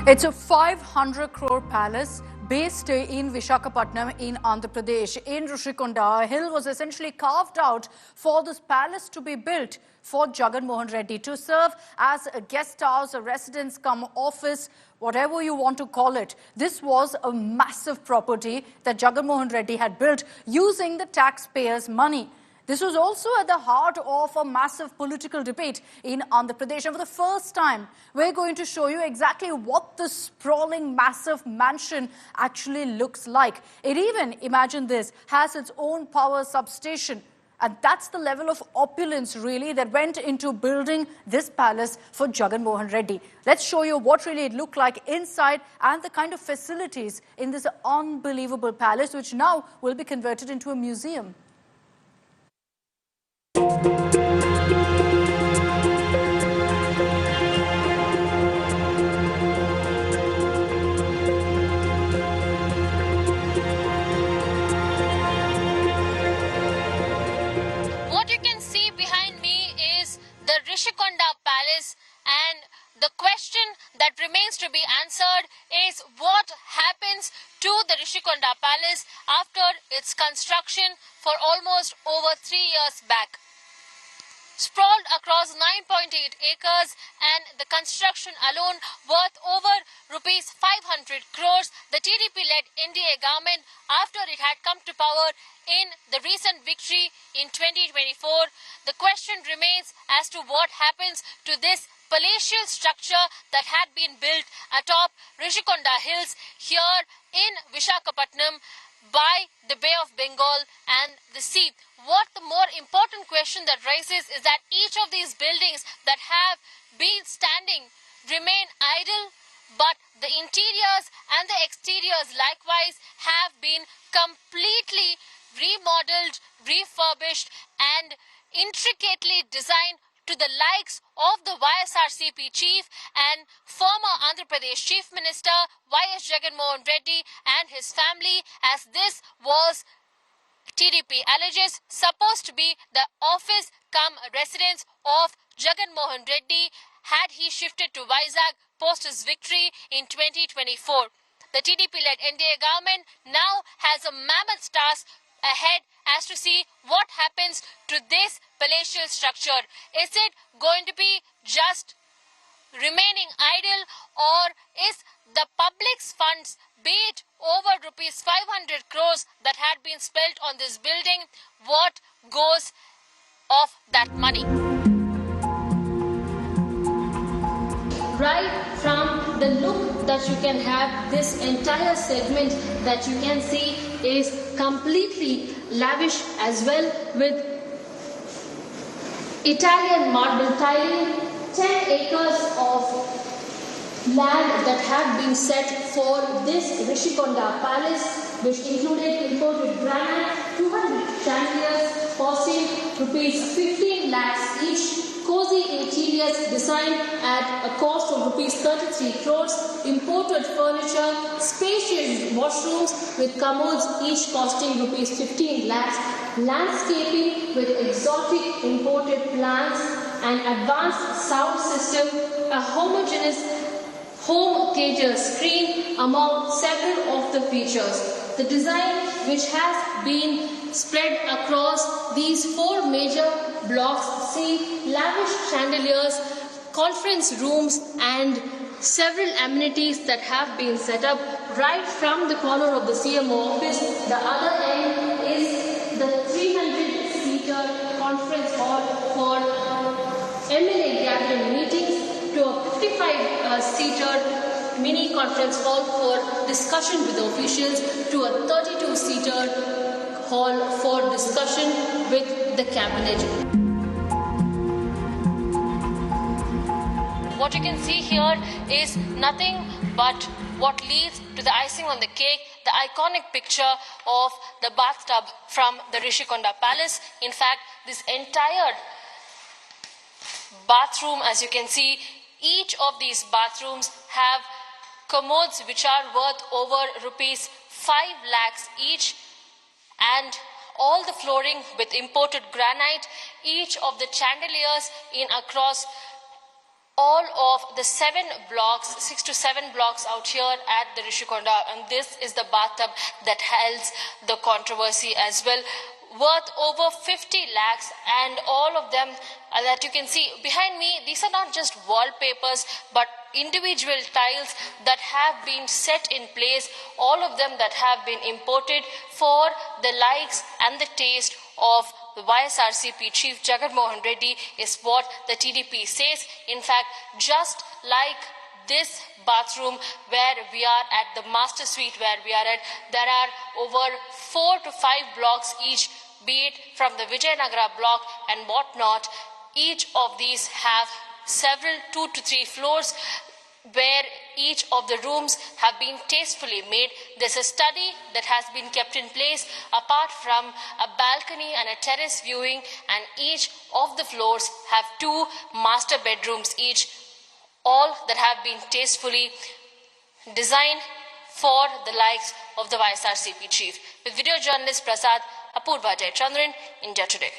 It's a 500 crore palace based in Visakhapatnam in Andhra Pradesh. In Rishikonda, a hill was essentially carved out for this palace to be built for Jagan Mohan Reddy to serve as a guest house, a residence come office, whatever you want to call it. This was a massive property that Jagan Mohan Reddy had built using the taxpayers' money. This was also at the heart of a massive political debate in Andhra Pradesh. And for the first time, we're going to show you exactly what this sprawling, massive mansion actually looks like. It even, imagine this, has its own power substation. And that's the level of opulence, really, that went into building this palace for Jagan Mohan Reddy. Let's show you what really it looked like inside and the kind of facilities in this unbelievable palace, which now will be converted into a museum. What you can see behind me is the Rishikonda Palace, and the question that remains to be answered is what happens to the Rishikonda Palace after its construction for almost over 3 years back. Sprawled across 9.8 acres and the construction alone worth over rupees 500 crores, the TDP-led NDA government, after it had come to power in the recent victory in 2024, the question remains as to what happens to this palatial structure that had been built atop Rishikonda Hills here in Visakhapatnam by the Bay of Bengal and the sea. What the more important question that rises is that each of these buildings that have been standing remain idle, but the interiors and the exteriors likewise have been completely remodeled, refurbished and intricately designed to the likes of the ysrcp chief and former Andhra Pradesh Chief Minister Jagan Mohan Reddy and his family, as this was, TDP alleges, supposed to be the office cum residence of Jagan Mohan Reddy had he shifted to Vizag post his victory in 2024. The TDP-led NDA government now has a mammoth task ahead as to see what happens to this palatial structure. Is it going to be just remaining idle, or is the public's funds, be it over rupees 500 crores that had been spent on this building, what goes of that money? Right from the look that you can have, this entire segment that you can see is completely lavish as well, with Italian marble tiling, 10 acres of land that had been set for this Rishikonda Palace, which included imported granite, 200 chandeliers costing rupees 15 lakhs each, cozy interiors designed at a cost of rupees 33 crores, imported furniture, spacious washrooms with commodes each costing rupees 15 lakhs, landscaping with exotic imported plants, an advanced sound system, a homogeneous home theatre screen among several of the features. The design, which has been spread across these 4 major blocks, see lavish chandeliers, conference rooms and several amenities that have been set up right from the corner of the CMO office. The other end is the 300-seater conference hall for MLA gathering meetings, to a 55-seater mini conference hall for discussion with officials, to a 32-seater hall for discussion with the cabinet. What you can see here is nothing but what leads to the icing on the cake, the iconic picture of the bathtub from the Rishikonda Palace. In fact, this entire bathroom, as you can see, each of these bathrooms have commodes which are worth over rupees 5 lakhs each, and all the flooring with imported granite, each of the chandeliers in across all of the 6 to 7 blocks out here at the Rishikonda, and this is the bathtub that holds the controversy as well, worth over 50 lakhs, and all of them that you can see behind me, these are not just wallpapers but individual tiles that have been set in place, all of them that have been imported for the likes and the taste of the ysrcp chief Jagan Mohan Reddy, is what the TDP says. In fact, just like this bathroom where we are at, the master suite where we are at, there are over 4 to 5 blocks each, be it from the Vijayanagara block and whatnot. Each of these have several 2 to 3 floors where each of the rooms have been tastefully made. There's a study that has been kept in place apart from a balcony and a terrace viewing, and each of the floors have 2 master bedrooms each, all that have been tastefully designed for the likes of the ysrcp chief. With video journalist Prasad, Apurva Jayachandran, India Today.